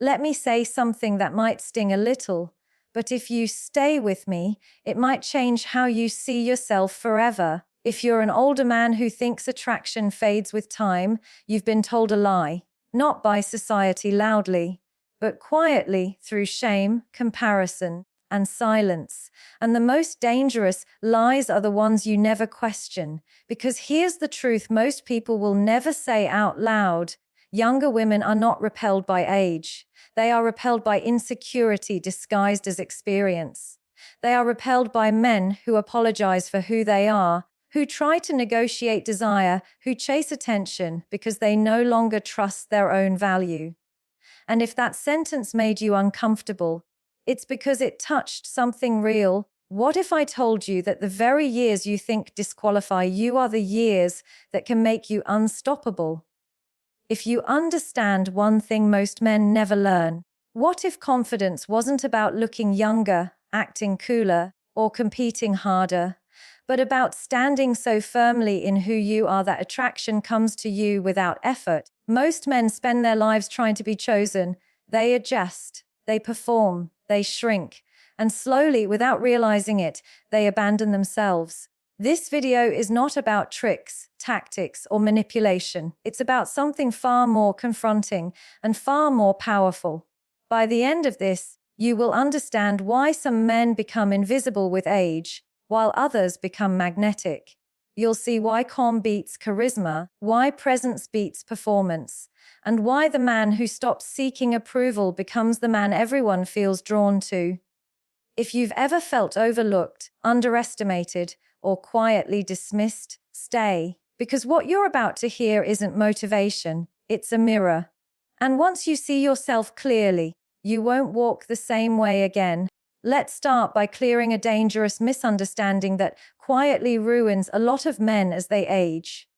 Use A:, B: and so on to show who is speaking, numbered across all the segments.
A: Let me say something that might sting a little, but if you stay with me, it might change how you see yourself forever. If you're an older man who thinks attraction fades with time, you've been told a lie, not by society loudly, but quietly through shame, comparison, and silence. And the most dangerous lies are the ones you never question, because here's the truth most people will never say out loud. Younger women are not repelled by age. They are repelled by insecurity disguised as experience. They are repelled by men who apologize for who they are, who try to negotiate desire, who chase attention because they no longer trust their own value. And if that sentence made you uncomfortable, it's because it touched something real. What if I told you that the very years you think disqualify you are the years that can make you unstoppable? If you understand one thing most men never learn, what if confidence wasn't about looking younger, acting cooler, or competing harder, but about standing so firmly in who you are that attraction comes to you without effort? Most men spend their lives trying to be chosen. They adjust, they perform, they shrink, and slowly, without realizing it, they abandon themselves. This video is not about tricks, tactics, or manipulation. It's about something far more confronting and far more powerful. By the end of this, you will understand why some men become invisible with age, while others become magnetic. You'll see why calm beats charisma, why presence beats performance, and why the man who stops seeking approval becomes the man everyone feels drawn to. If you've ever felt overlooked, underestimated, or quietly dismissed, stay, because what you're about to hear isn't motivation, it's a mirror. And once you see yourself clearly, you won't walk the same way again. Let's start by clearing a dangerous misunderstanding that quietly ruins a lot of men as they age.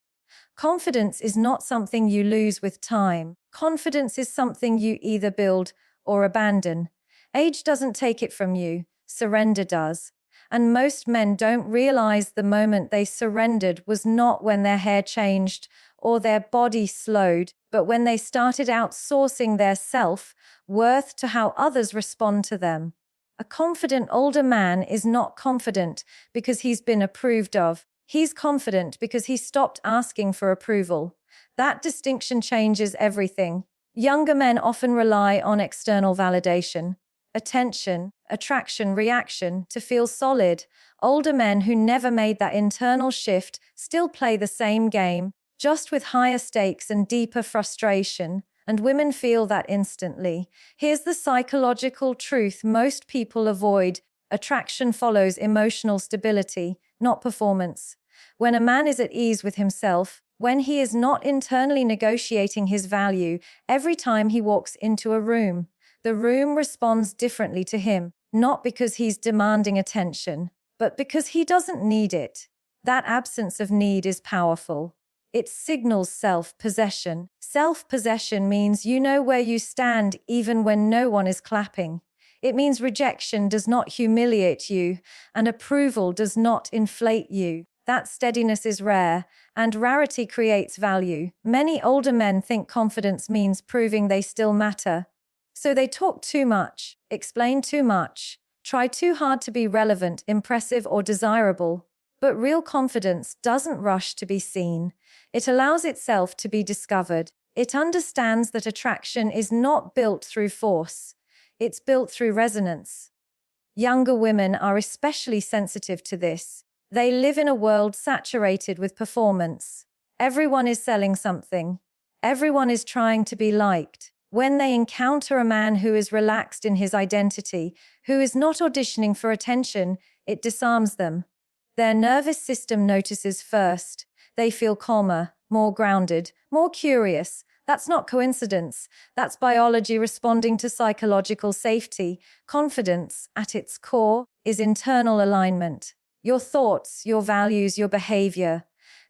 A: Confidence is not something you lose with time. Confidence is something you either build or abandon. Age doesn't take it from you, surrender does. And most men don't realize the moment they surrendered was not when their hair changed or their body slowed, but when they started outsourcing their self-worth to how others respond to them. A confident older man is not confident because he's been approved of. He's confident because he stopped asking for approval. That distinction changes everything. Younger men often rely on external validation, attention, attraction, reaction to feel solid. Older men who never made that internal shift still play the same game, just with higher stakes and deeper frustration, and women feel that instantly. Here's the psychological truth most people avoid. Attraction follows emotional stability, not performance. When a man is at ease with himself, when he is not internally negotiating his value every time he walks into a room, the room responds differently to him, not because he's demanding attention, but because he doesn't need it. That absence of need is powerful. It signals self-possession. Self-possession means you know where you stand even when no one is clapping. It means rejection does not humiliate you, and approval does not inflate you. That steadiness is rare, and rarity creates value. Many older men think confidence means proving they still matter. So they talk too much, explain too much, try too hard to be relevant, impressive, or desirable. But real confidence doesn't rush to be seen. It allows itself to be discovered. It understands that attraction is not built through force. It's built through resonance. Younger women are especially sensitive to this. They live in a world saturated with performance. Everyone is selling something. Everyone is trying to be liked. When they encounter a man who is relaxed in his identity, who is not auditioning for attention, it disarms them. Their nervous system notices first. They feel calmer, more grounded, more curious. That's not coincidence. That's biology responding to psychological safety. Confidence, at its core, is internal alignment. Your thoughts, your values, your behavior,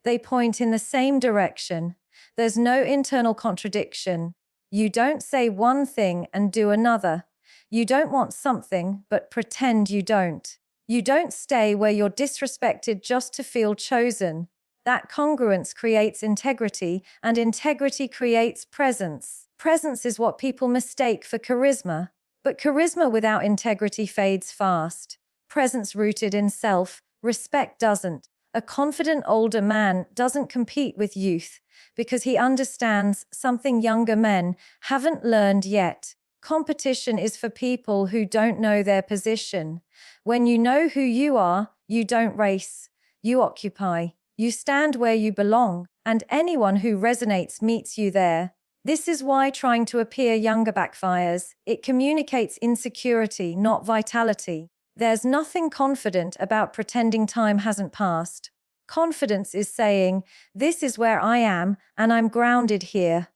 A: they point in the same direction. There's no internal contradiction. You don't say one thing and do another. You don't want something but pretend you don't. You don't stay where you're disrespected just to feel chosen. That congruence creates integrity, and integrity creates presence. Presence is what people mistake for charisma. But charisma without integrity fades fast. Presence rooted in self-respect doesn't. A confident older man doesn't compete with youth because he understands something younger men haven't learned yet. Competition is for people who don't know their position. When you know who you are, you don't race. You occupy. You stand where you belong, and anyone who resonates meets you there. This is why trying to appear younger backfires. It communicates insecurity, not vitality. There's nothing confident about pretending time hasn't passed. Confidence is saying, this is where I am, and I'm grounded here.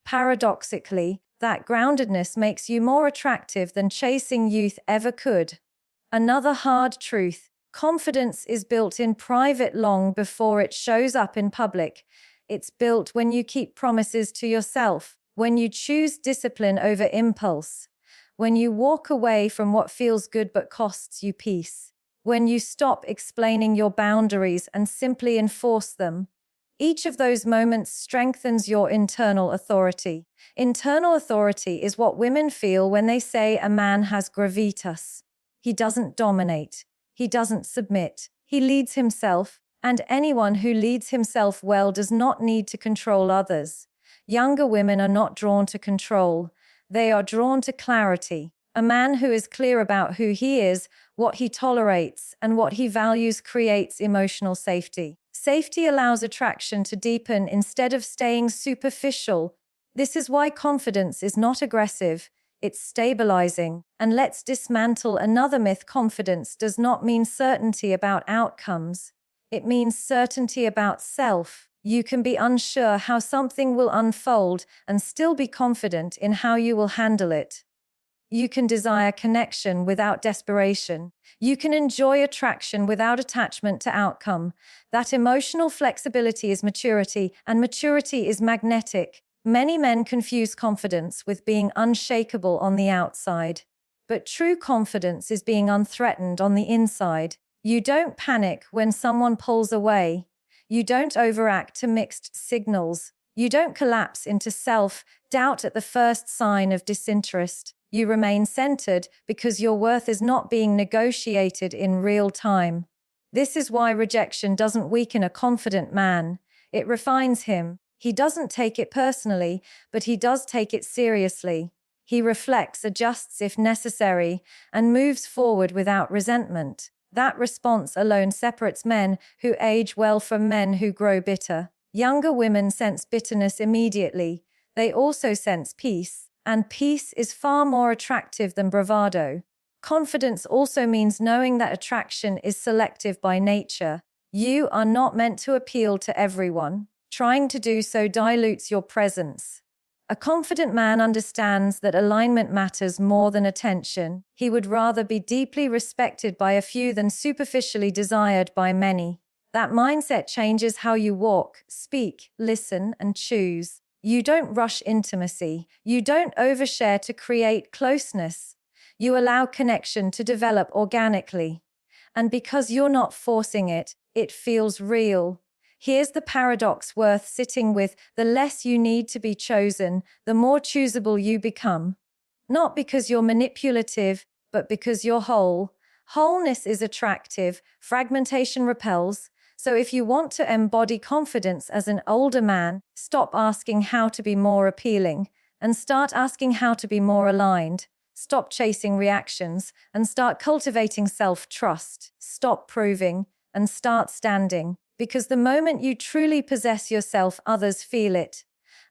A: Paradoxically, that groundedness makes you more attractive than chasing youth ever could. Another hard truth: confidence is built in private long before it shows up in public. It's built when you keep promises to yourself, when you choose discipline over impulse, when you walk away from what feels good but costs you peace, when you stop explaining your boundaries and simply enforce them. Each of those moments strengthens your internal authority. Internal authority is what women feel when they say a man has gravitas. He doesn't dominate. He doesn't submit. He leads himself. And anyone who leads himself well does not need to control others. Younger women are not drawn to control. They are drawn to clarity. A man who is clear about who he is, what he tolerates, and what he values creates emotional safety. Safety allows attraction to deepen instead of staying superficial. This is why confidence is not aggressive. It's stabilizing. And let's dismantle another myth: confidence does not mean certainty about outcomes. It means certainty about self. You can be unsure how something will unfold and still be confident in how you will handle it. You can desire connection without desperation. You can enjoy attraction without attachment to outcome. That emotional flexibility is maturity, and maturity is magnetic. Many men confuse confidence with being unshakable on the outside. But true confidence is being unthreatened on the inside. You don't panic when someone pulls away. You don't overact to mixed signals. You don't collapse into self-doubt at the first sign of disinterest. You remain centered because your worth is not being negotiated in real time. This is why rejection doesn't weaken a confident man. It refines him. He doesn't take it personally, but he does take it seriously. He reflects, adjusts if necessary, and moves forward without resentment. That response alone separates men who age well from men who grow bitter. Younger women sense bitterness immediately. They also sense peace, and peace is far more attractive than bravado. Confidence also means knowing that attraction is selective by nature. You are not meant to appeal to everyone. Trying to do so dilutes your presence. A confident man understands that alignment matters more than attention. He would rather be deeply respected by a few than superficially desired by many. That mindset changes how you walk, speak, listen, and choose. You don't rush intimacy. You don't overshare to create closeness. You allow connection to develop organically. And because you're not forcing it, it feels real. Here's the paradox worth sitting with: the less you need to be chosen, the more choosable you become. Not because you're manipulative, but because you're whole. Wholeness is attractive, fragmentation repels. So if you want to embody confidence as an older man, stop asking how to be more appealing and start asking how to be more aligned. Stop chasing reactions and start cultivating self-trust. Stop proving and start standing. Because the moment you truly possess yourself, others feel it.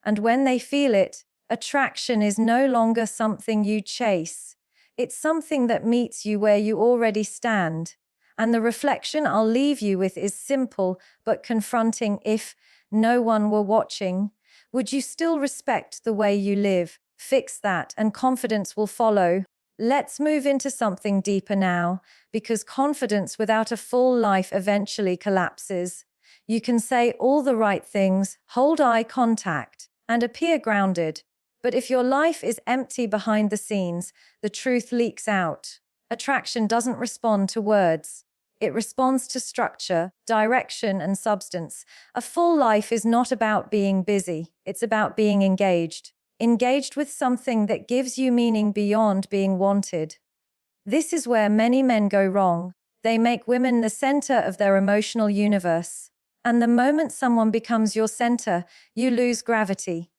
A: And when they feel it, attraction is no longer something you chase. It's something that meets you where you already stand. And the reflection I'll leave you with is simple but confronting. If no one were watching, would you still respect the way you live? Fix that, and confidence will follow. Let's move into something deeper now, because confidence without a full life eventually collapses. You can say all the right things, hold eye contact, and appear grounded. But if your life is empty behind the scenes, the truth leaks out. Attraction doesn't respond to words. It responds to structure, direction, and substance. A full life is not about being busy. It's about being engaged. engaged with something that gives you meaning beyond being wanted. This is where many men go wrong. They make women the center of their emotional universe. And the moment someone becomes your center, you lose gravity.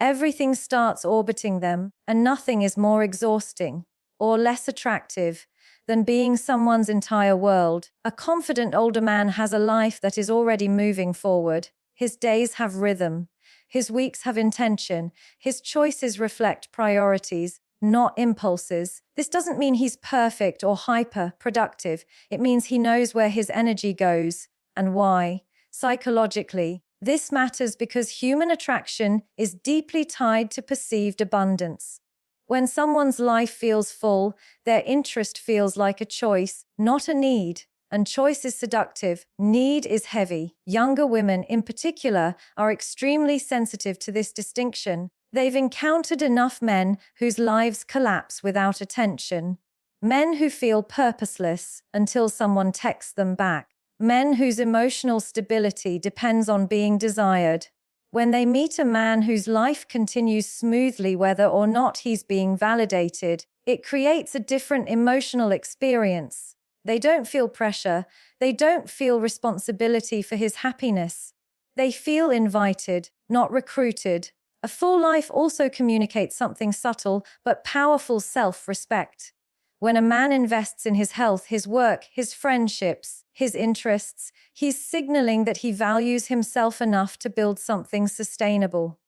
A: Everything starts orbiting them, and nothing is more exhausting or less attractive than being someone's entire world. A confident older man has a life that is already moving forward. His days have rhythm. His weeks have intention. His choices reflect priorities, not impulses. This doesn't mean he's perfect or hyper-productive. It means he knows where his energy goes and why. Psychologically, this matters because human attraction is deeply tied to perceived abundance. When someone's life feels full, their interest feels like a choice, not a need. And choice is seductive, need is heavy. Younger women, in particular, are extremely sensitive to this distinction. They've encountered enough men whose lives collapse without attention. Men who feel purposeless until someone texts them back. Men whose emotional stability depends on being desired. When they meet a man whose life continues smoothly whether or not he's being validated, it creates a different emotional experience. They don't feel pressure. They don't feel responsibility for his happiness. They feel invited, not recruited. A full life also communicates something subtle but powerful: self-respect. When a man invests in his health, his work, his friendships, his interests, he's signaling that he values himself enough to build something sustainable.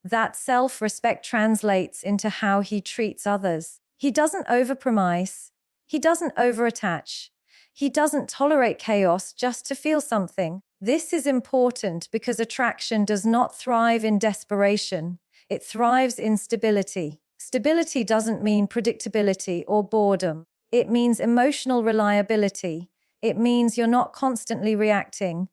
A: That self-respect translates into how he treats others. He doesn't overpromise. He doesn't overattach. He doesn't tolerate chaos just to feel something. This is important because attraction does not thrive in desperation. It thrives in stability. Stability doesn't mean predictability or boredom. It means emotional reliability. It means you're not constantly reacting.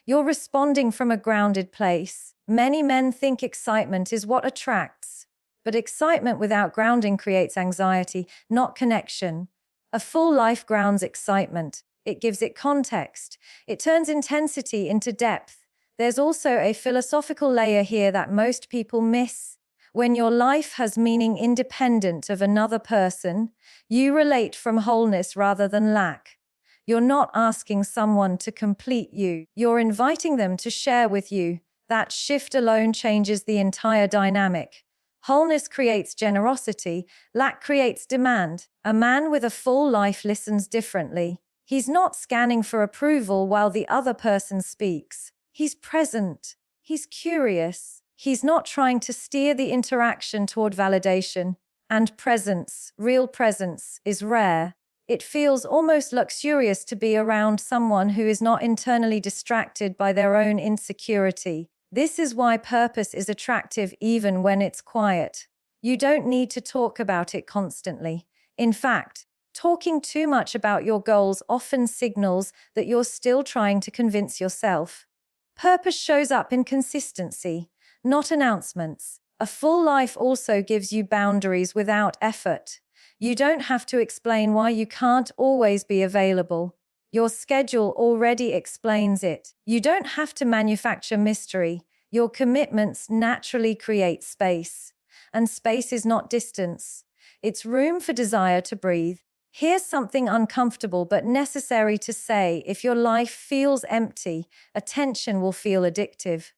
A: You're responding from a grounded place. Many men think excitement is what attracts. But excitement without grounding creates anxiety, not connection. A full life grounds excitement. It gives it context. It turns intensity into depth. There's also a philosophical layer here that most people miss. When your life has meaning independent of another person, you relate from wholeness rather than lack. You're not asking someone to complete you. You're inviting them to share with you. That shift alone changes the entire dynamic. Wholeness creates generosity. Lack creates demand. A man with a full life listens differently. He's not scanning for approval while the other person speaks. He's present. He's curious. He's not trying to steer the interaction toward validation. And presence, real presence, is rare. It feels almost luxurious to be around someone who is not internally distracted by their own insecurity. This is why purpose is attractive even when it's quiet. You don't need to talk about it constantly. In fact, talking too much about your goals often signals that you're still trying to convince yourself. Purpose shows up in consistency, not announcements. A full life also gives you boundaries without effort. You don't have to explain why you can't always be available. Your schedule already explains it. You don't have to manufacture mystery. Your commitments naturally create space. And space is not distance. It's room for desire to breathe. Here's something uncomfortable but necessary to say: if your life feels empty, attention will feel addictive.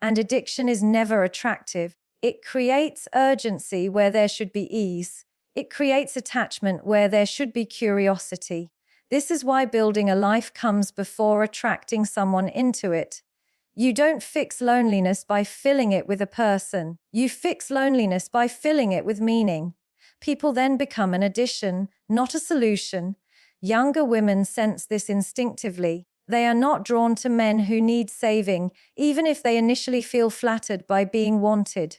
A: And addiction is never attractive. It creates urgency where there should be ease. It creates attachment where there should be curiosity. This is why building a life comes before attracting someone into it. You don't fix loneliness by filling it with a person. You fix loneliness by filling it with meaning. People then become an addition, not a solution. Younger women sense this instinctively. They are not drawn to men who need saving, even if they initially feel flattered by being wanted.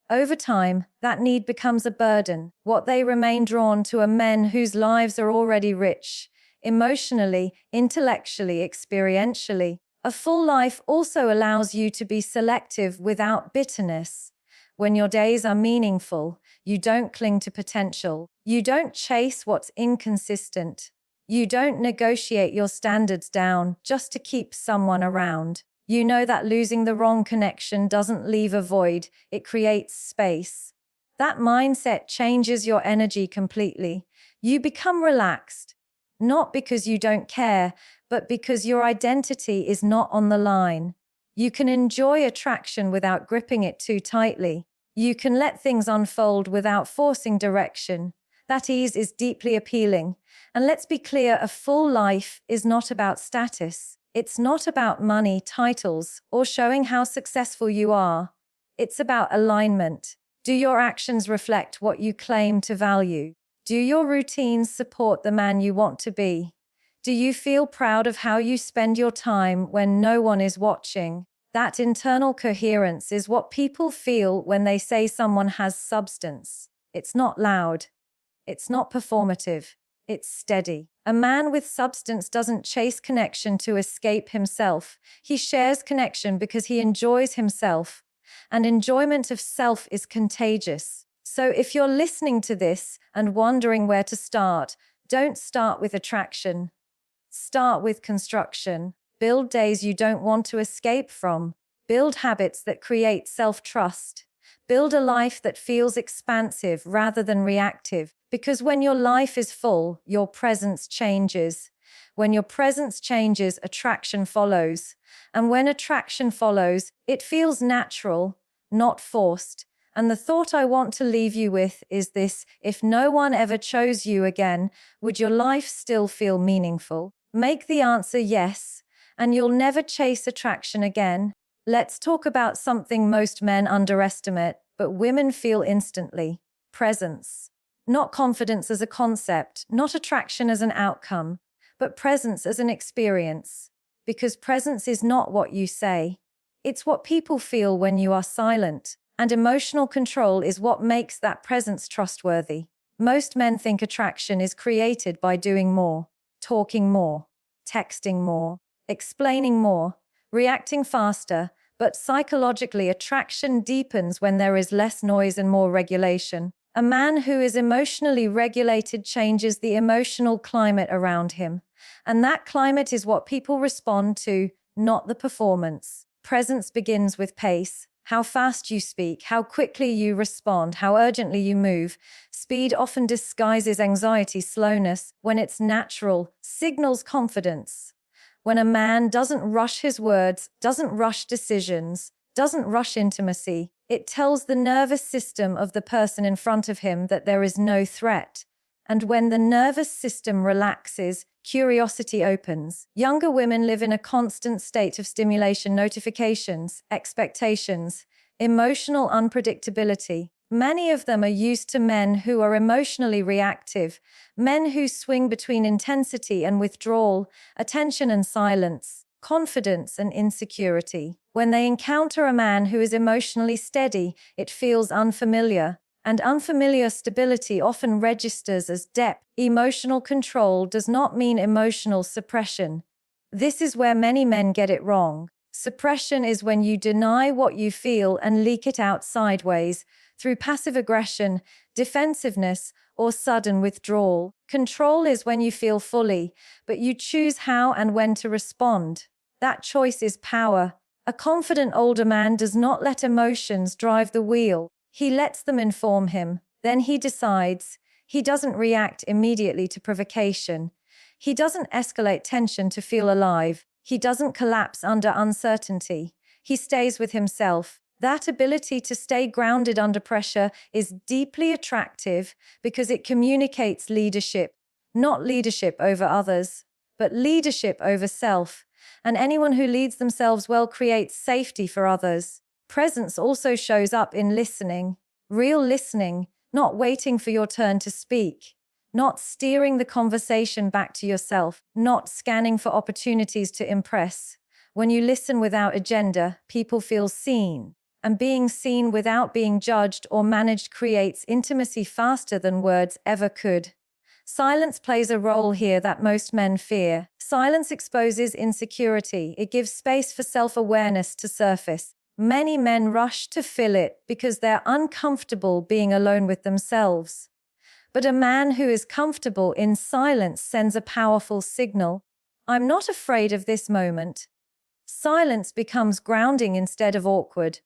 A: Over time, that need becomes a burden. What they remain drawn to are men whose lives are already rich, emotionally, intellectually, experientially. A full life also allows you to be selective without bitterness. When your days are meaningful, you don't cling to potential. You don't chase what's inconsistent. You don't negotiate your standards down just to keep someone around. You know that losing the wrong connection doesn't leave a void, it creates space. That mindset changes your energy completely. You become relaxed, not because you don't care, but because your identity is not on the line. You can enjoy attraction without gripping it too tightly. You can let things unfold without forcing direction. That ease is deeply appealing. And let's be clear, a full life is not about status. It's not about money, titles, or showing how successful you are. It's about alignment. Do your actions reflect what you claim to value? Do your routines support the man you want to be? Do you feel proud of how you spend your time when no one is watching? That internal coherence is what people feel when they say someone has substance. It's not loud. It's not performative. It's steady. A man with substance doesn't chase connection to escape himself. He shares connection because he enjoys himself. And enjoyment of self is contagious. So if you're listening to this and wondering where to start, don't start with attraction. Start with construction. Build days you don't want to escape from. Build habits that create self-trust. Build a life that feels expansive rather than reactive. Because when your life is full, your presence changes. When your presence changes, attraction follows. And when attraction follows, it feels natural, not forced. And the thought I want to leave you with is this: if no one ever chose you again, would your life still feel meaningful? Make the answer yes, and you'll never chase attraction again. Let's talk about something most men underestimate, but women feel instantly: presence. Not confidence as a concept, not attraction as an outcome, but presence as an experience. Because presence is not what you say. It's what people feel when you are silent. And emotional control is what makes that presence trustworthy. Most men think attraction is created by doing more, talking more, texting more, explaining more, reacting faster, but psychologically, attraction deepens when there is less noise and more regulation. A man who is emotionally regulated changes the emotional climate around him. And that climate is what people respond to, not the performance. Presence begins with pace. How fast you speak, how quickly you respond, how urgently you move. Speed often disguises anxiety. Slowness, when it's natural, signals confidence. When a man doesn't rush his words, doesn't rush decisions, doesn't rush intimacy, it tells the nervous system of the person in front of him that there is no threat. And when the nervous system relaxes, curiosity opens. Younger women live in a constant state of stimulation, notifications, expectations, emotional unpredictability. Many of them are used to men who are emotionally reactive, men who swing between intensity and withdrawal, attention and silence, confidence and insecurity. When they encounter a man who is emotionally steady, it feels unfamiliar. And unfamiliar stability often registers as depth. Emotional control does not mean emotional suppression. This is where many men get it wrong. Suppression is when you deny what you feel and leak it out sideways, through passive aggression, defensiveness, or sudden withdrawal. Control is when you feel fully, but you choose how and when to respond. That choice is power. A confident older man does not let emotions drive the wheel. He lets them inform him. Then he decides. He doesn't react immediately to provocation. He doesn't escalate tension to feel alive. He doesn't collapse under uncertainty. He stays with himself. That ability to stay grounded under pressure is deeply attractive because it communicates leadership. Not leadership over others, but leadership over self. And anyone who leads themselves well creates safety for others. Presence also shows up in listening. Real listening, not waiting for your turn to speak. Not steering the conversation back to yourself. Not scanning for opportunities to impress. When you listen without agenda, people feel seen. And being seen without being judged or managed creates intimacy faster than words ever could. Silence plays a role here that most men fear. Silence exposes insecurity. It gives space for self-awareness to surface. Many men rush to fill it because they're uncomfortable being alone with themselves. But a man who is comfortable in silence sends a powerful signal. I'm not afraid of this moment. Silence becomes grounding instead of awkward.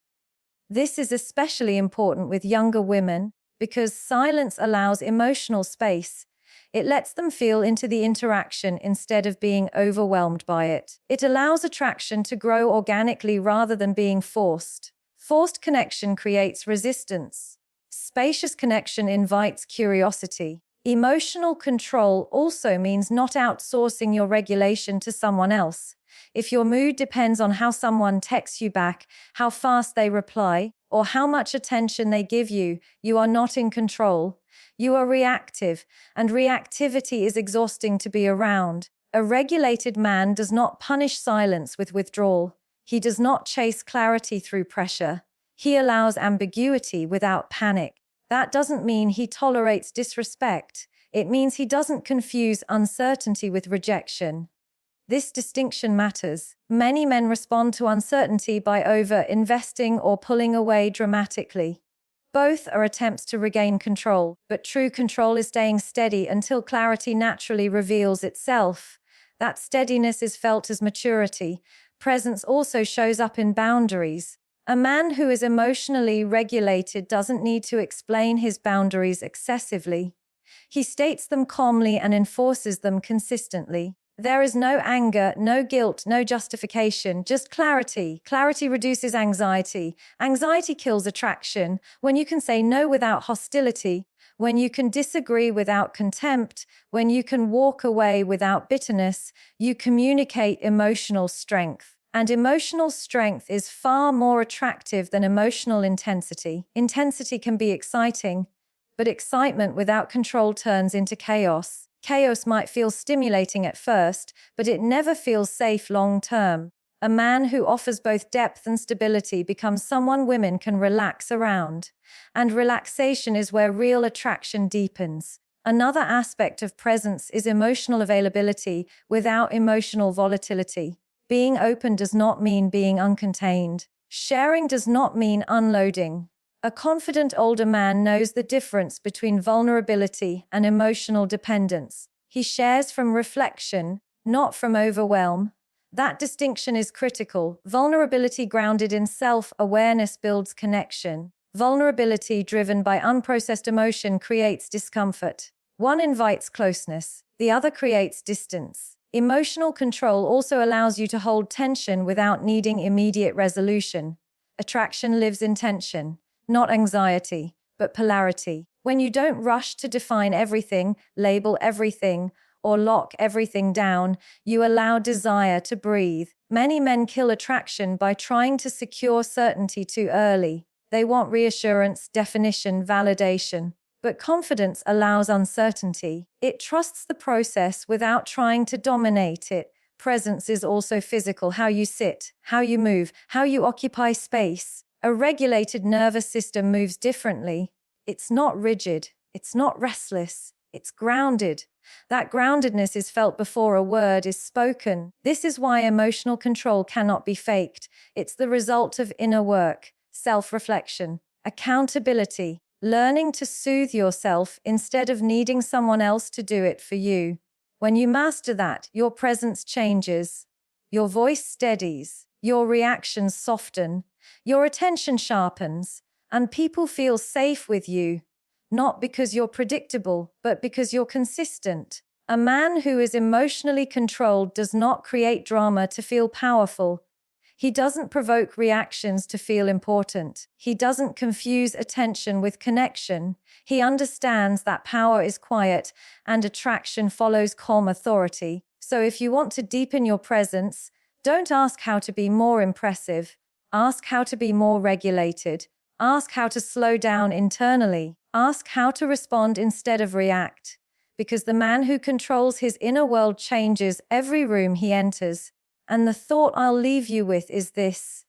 A: This is especially important with younger women because silence allows emotional space. It lets them feel into the interaction instead of being overwhelmed by it. It allows attraction to grow organically rather than being forced. Forced connection creates resistance. Spacious connection invites curiosity. Emotional control also means not outsourcing your regulation to someone else. If your mood depends on how someone texts you back, how fast they reply, or how much attention they give you, you are not in control. You are reactive, and reactivity is exhausting to be around. A regulated man does not punish silence with withdrawal. He does not chase clarity through pressure. He allows ambiguity without panic. That doesn't mean he tolerates disrespect. It means he doesn't confuse uncertainty with rejection. This distinction matters. Many men respond to uncertainty by over-investing or pulling away dramatically. Both are attempts to regain control, but true control is staying steady until clarity naturally reveals itself. That steadiness is felt as maturity. Presence also shows up in boundaries. A man who is emotionally regulated doesn't need to explain his boundaries excessively. He states them calmly and enforces them consistently. There is no anger, no guilt, no justification, just clarity. Clarity reduces anxiety. Anxiety kills attraction. When you can say no without hostility, when you can disagree without contempt, when you can walk away without bitterness, you communicate emotional strength. And emotional strength is far more attractive than emotional intensity. Intensity can be exciting, but excitement without control turns into chaos. Chaos might feel stimulating at first, but it never feels safe long-term. A man who offers both depth and stability becomes someone women can relax around. And relaxation is where real attraction deepens. Another aspect of presence is emotional availability without emotional volatility. Being open does not mean being uncontained. Sharing does not mean unloading. A confident older man knows the difference between vulnerability and emotional dependence. He shares from reflection, not from overwhelm. That distinction is critical. Vulnerability grounded in self-awareness builds connection. Vulnerability driven by unprocessed emotion creates discomfort. One invites closeness, the other creates distance. Emotional control also allows you to hold tension without needing immediate resolution. Attraction lives in tension. Not anxiety, but polarity. When you don't rush to define everything, label everything, or lock everything down, you allow desire to breathe. Many men kill attraction by trying to secure certainty too early. They want reassurance, definition, validation. But confidence allows uncertainty. It trusts the process without trying to dominate it. Presence is also physical, how you sit, how you move, how you occupy space. A regulated nervous system moves differently. It's not rigid. It's not restless. It's grounded. That groundedness is felt before a word is spoken. This is why emotional control cannot be faked. It's the result of inner work, self-reflection, accountability, learning to soothe yourself instead of needing someone else to do it for you. When you master that, your presence changes. Your voice steadies. Your reactions soften. Your attention sharpens, and people feel safe with you, not because you're predictable, but because you're consistent. A man who is emotionally controlled does not create drama to feel powerful. He doesn't provoke reactions to feel important. He doesn't confuse attention with connection. He understands that power is quiet and attraction follows calm authority. So if you want to deepen your presence, don't ask how to be more impressive. Ask how to be more regulated. Ask how to slow down internally. Ask how to respond instead of react. Because the man who controls his inner world changes every room he enters. And the thought I'll leave you with is this.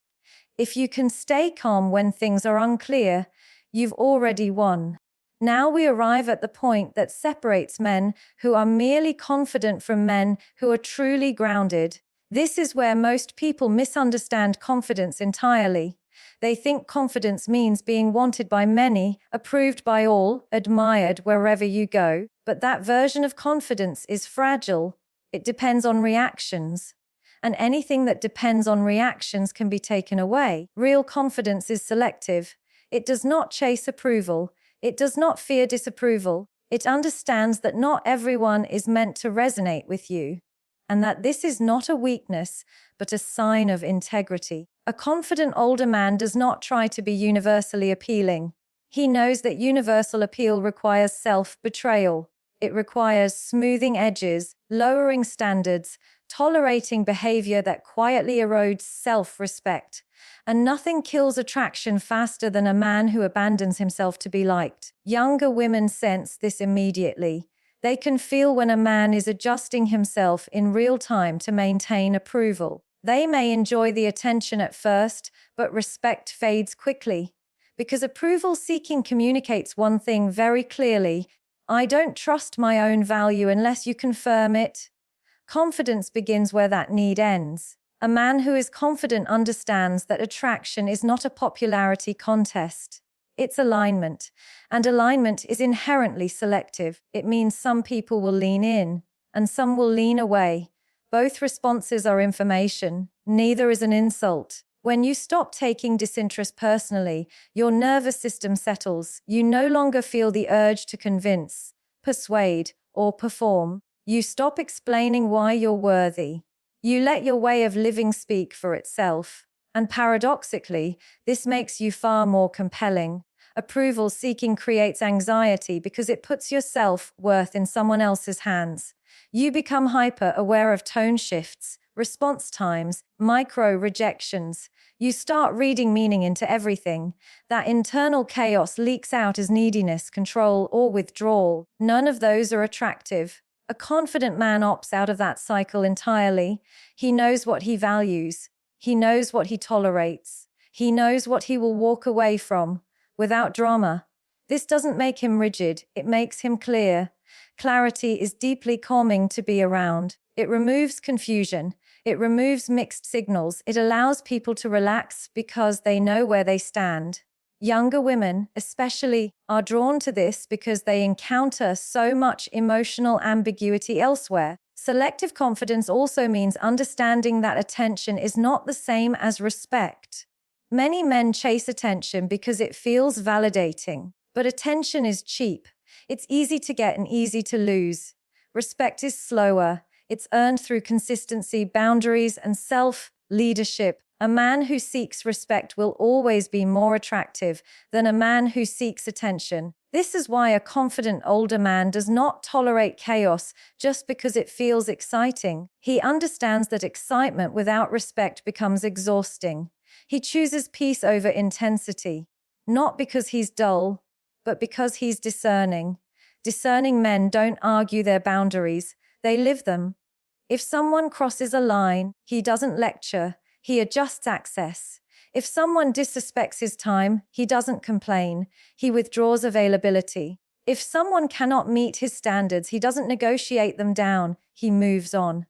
A: If you can stay calm when things are unclear, you've already won. Now we arrive at the point that separates men who are merely confident from men who are truly grounded. This is where most people misunderstand confidence entirely. They think confidence means being wanted by many, approved by all, admired wherever you go. But that version of confidence is fragile. It depends on reactions. and anything that depends on reactions can be taken away. Real confidence is selective. It does not chase approval. It does not fear disapproval. It understands that not everyone is meant to resonate with you, and that this is not a weakness, but a sign of integrity. A confident older man does not try to be universally appealing. He knows that universal appeal requires self-betrayal. It requires smoothing edges, lowering standards, tolerating behavior that quietly erodes self-respect. And nothing kills attraction faster than a man who abandons himself to be liked. Younger women sense this immediately. They can feel when a man is adjusting himself in real time to maintain approval. They may enjoy the attention at first, but respect fades quickly. Because approval seeking communicates one thing very clearly: I don't trust my own value unless you confirm it. Confidence begins where that need ends. A man who is confident understands that attraction is not a popularity contest. It's alignment. And alignment is inherently selective. It means some people will lean in, and some will lean away. Both responses are information. Neither is an insult. When you stop taking disinterest personally, your nervous system settles. You no longer feel the urge to convince, persuade, or perform. You stop explaining why you're worthy. You let your way of living speak for itself. And paradoxically, this makes you far more compelling. Approval seeking creates anxiety because it puts your self-worth in someone else's hands. You become hyper-aware of tone shifts, response times, micro-rejections. You start reading meaning into everything. That internal chaos leaks out as neediness, control, or withdrawal. None of those are attractive. A confident man opts out of that cycle entirely. He knows what he values. He knows what he tolerates. He knows what he will walk away from, without drama. This doesn't make him rigid, it makes him clear. Clarity is deeply calming to be around. It removes confusion. It removes mixed signals. It allows people to relax because they know where they stand. Younger women, especially, are drawn to this because they encounter so much emotional ambiguity elsewhere. Selective confidence also means understanding that attention is not the same as respect. Many men chase attention because it feels validating, but attention is cheap. It's easy to get and easy to lose. Respect is slower. It's earned through consistency, boundaries, and self-leadership. A man who seeks respect will always be more attractive than a man who seeks attention. This is why a confident older man does not tolerate chaos just because it feels exciting. He understands that excitement without respect becomes exhausting. He chooses peace over intensity, not because he's dull, but because he's discerning. Discerning men don't argue their boundaries, they live them. If someone crosses a line, he doesn't lecture. He adjusts access. If someone disrespects his time, he doesn't complain. He withdraws availability. If someone cannot meet his standards, he doesn't negotiate them down. He moves on.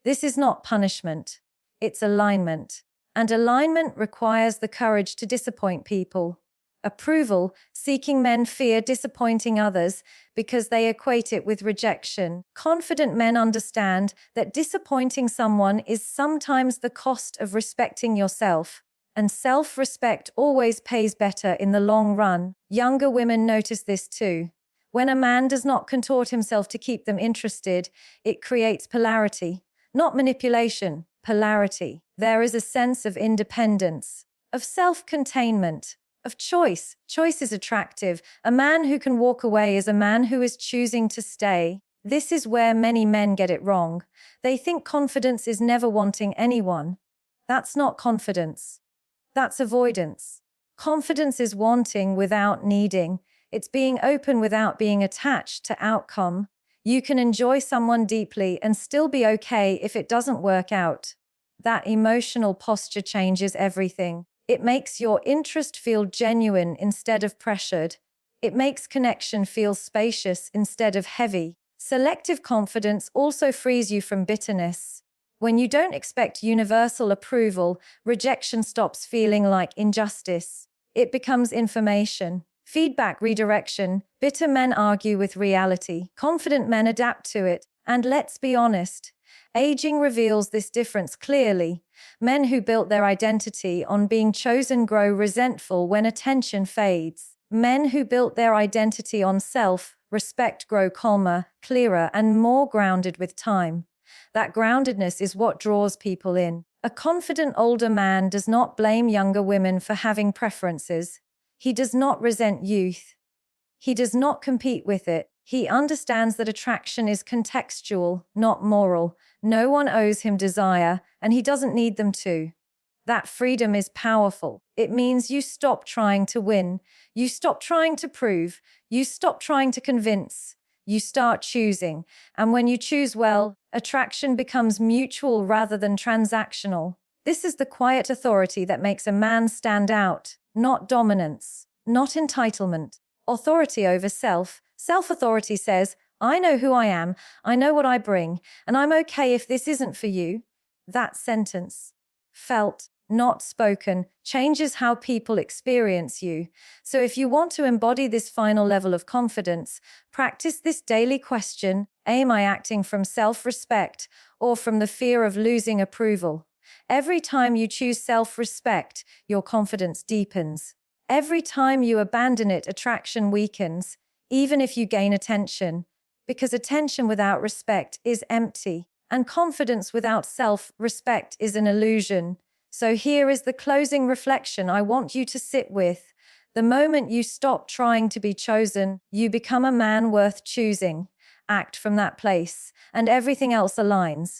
A: This is not punishment. It's alignment. And alignment requires the courage to disappoint people. Approval-seeking men fear disappointing others because they equate it with rejection. Confident men understand that disappointing someone is sometimes the cost of respecting yourself, and self-respect always pays better in the long run. Younger women notice this too. When a man does not contort himself to keep them interested, it creates polarity, not manipulation, polarity. There is a sense of independence, of self-containment, of choice. Choice is attractive. A man who can walk away is a man who is choosing to stay. This is where many men get it wrong. They think confidence is never wanting anyone. That's not confidence. That's avoidance. Confidence is wanting without needing. It's being open without being attached to outcome. You can enjoy someone deeply and still be okay if it doesn't work out. That emotional posture changes everything. It makes your interest feel genuine instead of pressured. It makes connection feel spacious instead of heavy. Selective confidence also frees you from bitterness. When you don't expect universal approval, rejection stops feeling like injustice. It becomes information, feedback, redirection. Bitter men argue with reality. Confident men adapt to it. And let's be honest, aging reveals this difference clearly. Men who built their identity on being chosen grow resentful when attention fades. Men who built their identity on self-respect grow calmer, clearer, and more grounded with time. That groundedness is what draws people in. A confident older man does not blame younger women for having preferences. He does not resent youth. He does not compete with it. He understands that attraction is contextual, not moral. No one owes him desire, and he doesn't need them to. That freedom is powerful. It means you stop trying to win. You stop trying to prove. You stop trying to convince. You start choosing. And when you choose well, attraction becomes mutual rather than transactional. This is the quiet authority that makes a man stand out, not dominance, not entitlement. Authority over self. Self-authority says, I know who I am, I know what I bring, and I'm okay if this isn't for you. That sentence, felt, not spoken, changes how people experience you. So if you want to embody this final level of confidence, practice this daily question: am I acting from self-respect or from the fear of losing approval? Every time you choose self-respect, your confidence deepens. Every time you abandon it, attraction weakens, even if you gain attention, because attention without respect is empty, and confidence without self-respect is an illusion. So here is the closing reflection I want you to sit with. The moment you stop trying to be chosen, you become a man worth choosing. Act from that place, and everything else aligns.